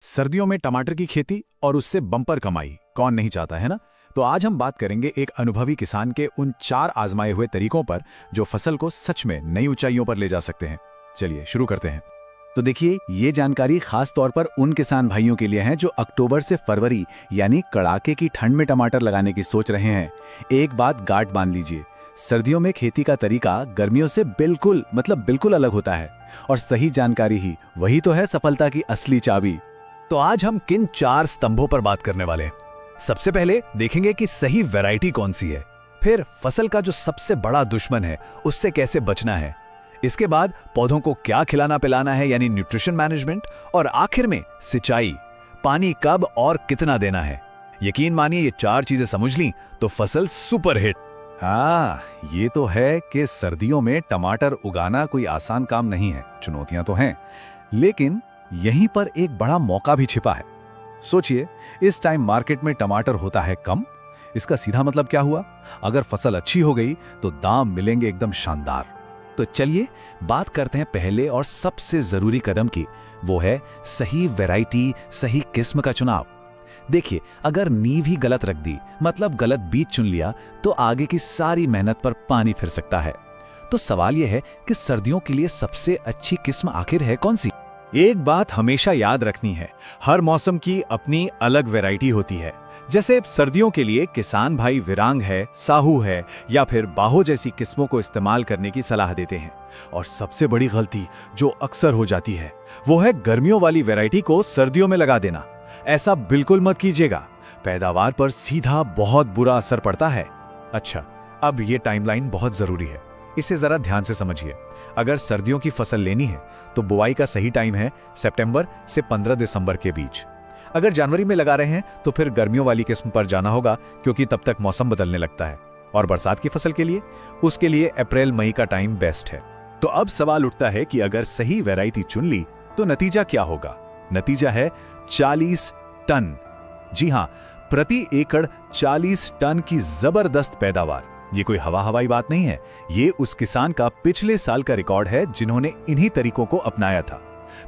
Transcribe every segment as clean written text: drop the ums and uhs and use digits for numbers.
सर्दियों में टमाटर की खेती और उससे बम्पर कमाई कौन नहीं चाहता है ना। तो आज हम बात करेंगे एक अनुभवी किसान के उन 4 आजमाए हुए तरीकों पर जो फसल को सच में नई ऊंचाइयों पर ले जा सकते हैं। चलिए शुरू करते हैं। तो देखिए, ये जानकारी खास तौर पर उन किसान भाइयों के लिए है जो अक्टूबर से फरवरी यानी कड़ाके की ठंड में टमाटर लगाने की सोच रहे हैं। एक बात गांठ बांध लीजिए, सर्दियों में खेती का तरीका गर्मियों से बिल्कुल अलग होता है। और सही जानकारी ही वही तो है सफलता की असली चाबी। तो आज हम किन 4 स्तंभों पर बात करने वाले हैं। सबसे पहले देखेंगे कि सही वैरायटी कौन सी है, फिर फसल का जो सबसे बड़ा दुश्मन है उससे कैसे बचना है, इसके बाद पौधों को क्या खिलाना पिलाना है यानी न्यूट्रिशन मैनेजमेंट, और आखिर में सिंचाई, पानी कब और कितना देना है। यकीन मानिए ये 4 चीजें समझ ली तो फसल सुपर हिट। हाँ, ये तो है कि सर्दियों में टमाटर उगाना कोई आसान काम नहीं है, चुनौतियां तो हैं, लेकिन यहीं पर एक बड़ा मौका भी छिपा है। सोचिए, इस टाइम मार्केट में टमाटर होता है कम। इसका सीधा मतलब क्या हुआ? अगर फसल अच्छी हो गई तो दाम मिलेंगे एकदम शानदार। तो चलिए बात करते हैं पहले और सबसे जरूरी कदम की, वो है सही वैरायटी, सही किस्म का चुनाव। देखिए, अगर नींव ही गलत रख दी, मतलब गलत बीज चुन लिया, तो आगे की सारी मेहनत पर पानी फिर सकता है। तो सवाल यह है कि सर्दियों के लिए सबसे अच्छी किस्म आखिर है कौन सी? एक बात हमेशा याद रखनी है, हर मौसम की अपनी अलग वैरायटी होती है। जैसे सर्दियों के लिए किसान भाई विरांग है, साहू है या फिर बाहो जैसी किस्मों को इस्तेमाल करने की सलाह देते हैं। और सबसे बड़ी गलती जो अक्सर हो जाती है वो है गर्मियों वाली वैरायटी को सर्दियों में लगा देना। ऐसा बिल्कुल मत कीजिएगा, पैदावार पर सीधा बहुत बुरा असर पड़ता है। अच्छा, अब ये टाइमलाइन बहुत जरूरी है, इसे जरा ध्यान से समझिए। अगर सर्दियों की फसल लेनी है तो बुआई का सही टाइम है सितंबर से 15 दिसंबर के बीच। अगर जनवरी में लगा रहे हैं तो फिर गर्मियों वाली किस्म पर जाना होगा, क्योंकि तब तक मौसम बदलने लगता है। और बरसात की फसल के लिए, उसके लिए अप्रैल मई का टाइम बेस्ट है। तो अब सवाल उठता है कि अगर सही वैरायटी चुन ली तो नतीजा क्या होगा? नतीजा है 40 टन। जी हां, प्रति एकड़ 40 टन की जबरदस्त पैदावार। ये कोई हवाई बात नहीं है, ये उस किसान का पिछले साल का रिकॉर्ड है जिन्होंने इन्हीं तरीकों को अपनाया था।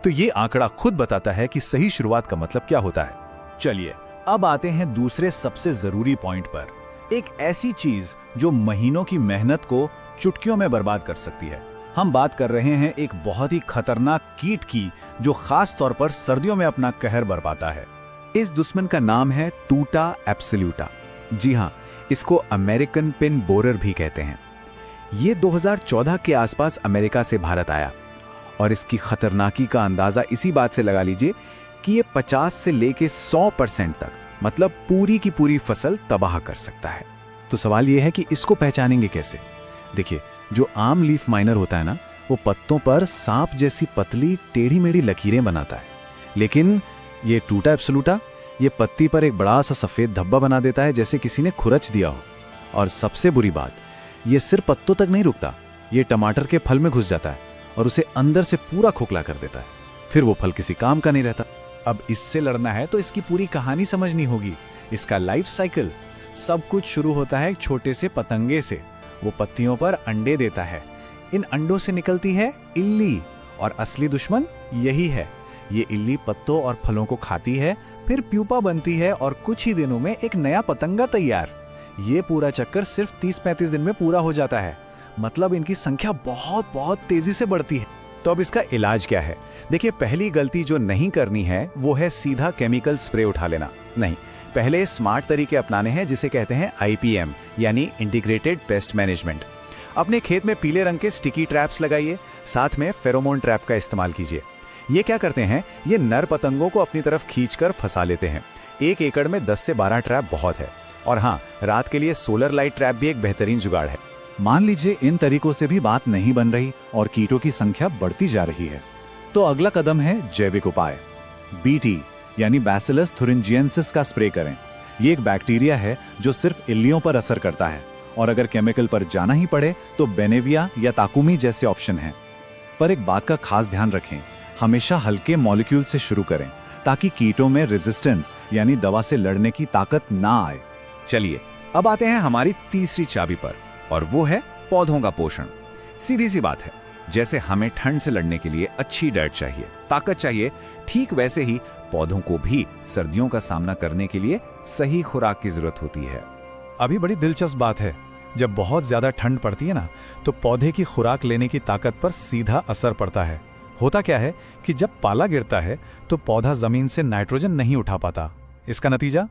तो ये आंकड़ा खुद बताता है कि सही शुरुआत का मतलब क्या होता है। चलिए अब आते हैं दूसरे सबसे जरूरी पॉइंट पर, एक ऐसी चीज जो महीनों की मेहनत को चुटकियों में बर्बाद कर सकती है। हम बात कर रहे हैं एक बहुत ही खतरनाक कीट की जो खास तौर पर सर्दियों में अपना कहर बरपाता है। इस दुश्मन का नाम है टूटा एब्सोल्यूटा। जी हाँ, इसको अमेरिकन पिन बोरर भी कहते हैं। ये 2014 के आसपास अमेरिका से भारत आया और इसकी खतरनाकी का अंदाजा इसी बात से लगा लीजिए कि ये 50 से लेके 100% तक, मतलब पूरी की पूरी फसल तबाह कर सकता है। तो सवाल ये है कि इसको पहचानेंगे कैसे? देखिए, जो आम लीफ माइनर होता है ना, वो पत्तों पर सांप जैसी पतली टेढ़ी मेढ़ी लकीरें बनाता है, लेकिन ये टूटा एब्सोल्यूटा ये पत्ती पर एक बड़ा सा सफेद धब्बा बना देता है, जैसे किसी ने खुरच दिया हो। और सबसे बुरी बात, ये सिर्फ पत्तों तक नहीं रुकता, ये टमाटर के फल में घुस जाता है और उसे अंदर से पूरा खोखला कर देता है। फिर वो फल किसी काम का नहीं रहता। अब इससे लड़ना है तो इसकी पूरी कहानी समझनी होगी, इसका लाइफ साइकिल। सब कुछ शुरू होता है एक छोटे से पतंगे से। वो पत्तियों पर अंडे देता है, इन अंडों से निकलती है इल्ली, और असली दुश्मन यही है। ये इल्ली पत्तों और फलों को खाती है, फिर प्यूपा बनती है और कुछ ही दिनों में एक नया पतंगा तैयार। ये पूरा चक्कर सिर्फ 30-35 दिन में पूरा हो जाता है। मतलब इनकी संख्या बहुत तेजी से बढ़ती है। तो अब इसका इलाज क्या है? देखिए, पहली गलती जो नहीं करनी है वो है सीधा केमिकल स्प्रे उठा लेना। नहीं, पहले स्मार्ट तरीके अपनाने हैं, जिसे कहते हैं IPM यानी इंटीग्रेटेड पेस्ट मैनेजमेंट। अपने खेत में पीले रंग के स्टिकी ट्रैप्स लगाइए, साथ में फेरोमोन ट्रैप का इस्तेमाल कीजिए। ये क्या करते हैं? ये नर पतंगों को अपनी तरफ खींचकर फंसा लेते हैं। 1 एकड़ में 10 से 12 ट्रैप बहुत है। और हाँ, रात के लिए सोलर लाइट ट्रैप भी एक बेहतरीन जुगाड़ है। मान लीजिए इन तरीकों से भी बात नहीं बन रही और कीटों की संख्या बढ़ती जा रही है, तो अगला कदम है जैविक उपाय। BT यानी बैसिलस thuringiensis का स्प्रे करें। ये एक बैक्टीरिया है जो सिर्फ इल्लियों पर असर करता है, और अगर केमिकल पर जाना ही पड़े तो बेनेविया या ताकुमी जैसे ऑप्शन हैं। पर एक बात का खास ध्यान रखें, हमेशा हल्के मॉलिक्यूल से शुरू करें ताकि कीटों में रेजिस्टेंस यानी दवा से लड़ने की ताकत ना आए। चलिए अब आते हैं हमारी तीसरी चाबी पर, और वो है पौधों का पोषण। सीधी सी बात है, जैसे हमें ठंड से लड़ने के लिए अच्छी डाइट चाहिए, ताकत चाहिए, ठीक वैसे ही पौधों को भी सर्दियों का सामना करने के लिए सही खुराक की जरूरत होती है। अभी बड़ी दिलचस्प बात है, जब बहुत ज्यादा ठंड पड़ती है ना, तो पौधे की खुराक लेने की ताकत पर सीधा असर पड़ता है। होता क्या है कि जब पाला गिरता है तो पौधा जमीन से नाइट्रोजन नहीं उठा पाता। इसका नतीजा,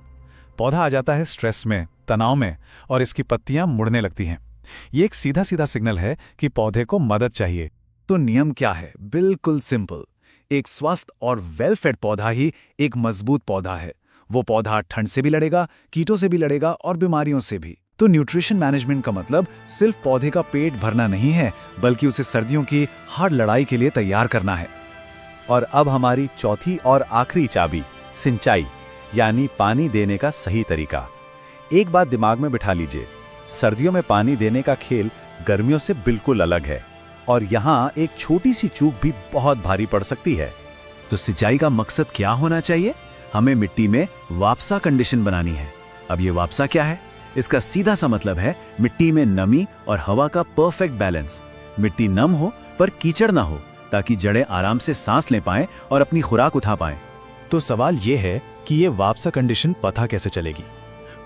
पौधा आ जाता है स्ट्रेस में, तनाव में, और इसकी पत्तियां मुड़ने लगती हैं। ये एक सीधा सीधा सिग्नल है कि पौधे को मदद चाहिए। तो नियम क्या है? बिल्कुल सिंपल। एक स्वस्थ और वेल फेड पौधा ही एक मजबूत पौधा है। वो पौधा ठंड से भी लड़ेगा, कीटों से भी लड़ेगा और बीमारियों से भी। तो न्यूट्रिशन मैनेजमेंट का मतलब सिर्फ पौधे का पेट भरना नहीं है, बल्कि उसे सर्दियों की हर लड़ाई के लिए तैयार करना है। और अब हमारी चौथी और आखिरी चाबी, सिंचाई, यानी पानी देने का सही तरीका। एक बात दिमाग में बिठा लीजिए, सर्दियों में पानी देने का खेल गर्मियों से बिल्कुल अलग है, और यहाँ एक छोटी सी चूक भी बहुत भारी पड़ सकती है। तो सिंचाई का मकसद क्या होना चाहिए? हमें मिट्टी में वापसा कंडीशन बनानी है। अब ये वापसा क्या है? इसका सीधा सा मतलब है मिट्टी में नमी और हवा का परफेक्ट बैलेंस। मिट्टी नम हो पर कीचड़ ना हो, ताकि जड़ें आराम से सांस ले पाएं और अपनी खुराक उठा पाएं। तो सवाल ये है कि ये वापसा कंडीशन पता कैसे चलेगी?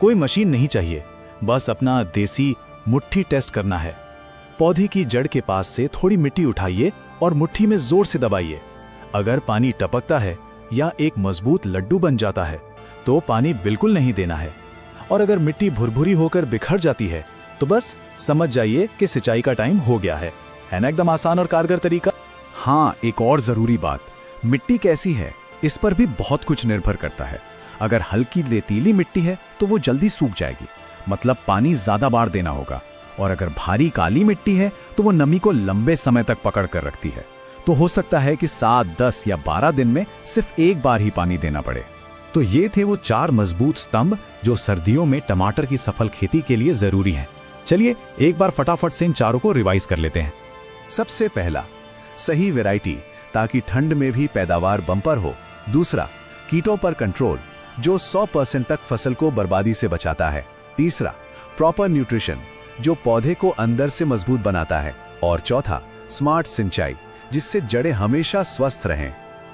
कोई मशीन नहीं चाहिए, बस अपना देसी मुट्ठी टेस्ट करना है। पौधे की जड़ के पास से थोड़ी मिट्टी उठाइए और मुट्ठी में जोर से दबाइए। अगर पानी टपकता है या एक मजबूत लड्डू बन जाता है तो पानी बिल्कुल नहीं देना है, और अगर मिट्टी भुरभुरी होकर बिखर जाती है तो बस समझ जाइए कि सिंचाई का टाइम हो गया है ना? एकदम आसान और कारगर तरीका। हाँ, एक और जरूरी बात, मिट्टी कैसी है इस पर भी बहुत कुछ निर्भर करता है। अगर हल्की रेतीली मिट्टी है तो वो जल्दी सूख जाएगी, मतलब पानी ज्यादा बार देना होगा। और अगर भारी काली मिट्टी है तो वो नमी को लंबे समय तक पकड़ कर रखती है, तो हो सकता है कि 7, 10 या 12 दिन में सिर्फ एक बार ही पानी देना पड़े। तो ये थे वो 4 मजबूत स्तंभ जो सर्दियों में टमाटर की सफल खेती के लिए जरूरी हैं। चलिए एक बार फटाफट से इन चारों को रिवाइज कर लेते हैं। सबसे पहला, सही वैरायटी, ताकि ठंड में भी पैदावार बम्पर हो। दूसरा, कीटों पर कंट्रोल, जो 100% तक फसल को बर्बादी से बचाता है। तीसरा, प्रॉपर न्यूट्रिशन, जो पौधे को अंदर से मजबूत बनाता है। और चौथा, स्मार्ट सिंचाई, जिससे जड़ें हमेशा स्वस्थ रहें।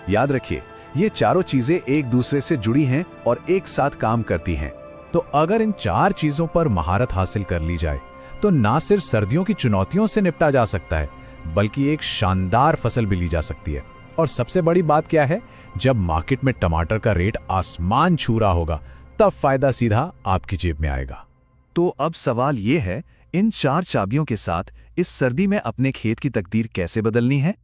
याद रखिए, ये चारों चीजें एक दूसरे से जुड़ी हैं और एक साथ काम करती हैं। तो अगर इन 4 चीजों पर महारत हासिल कर ली जाए तो ना सिर्फ सर्दियों की चुनौतियों से निपटा जा सकता है, बल्कि एक शानदार फसल भी ली जा सकती है। और सबसे बड़ी बात क्या है, जब मार्केट में टमाटर का रेट आसमान छू रहा होगा, तब फायदा सीधा आपकी जेब में आएगा। तो अब सवाल ये है, इन 4 चाबियों के साथ इस सर्दी में अपने खेत की तकदीर कैसे बदलनी है?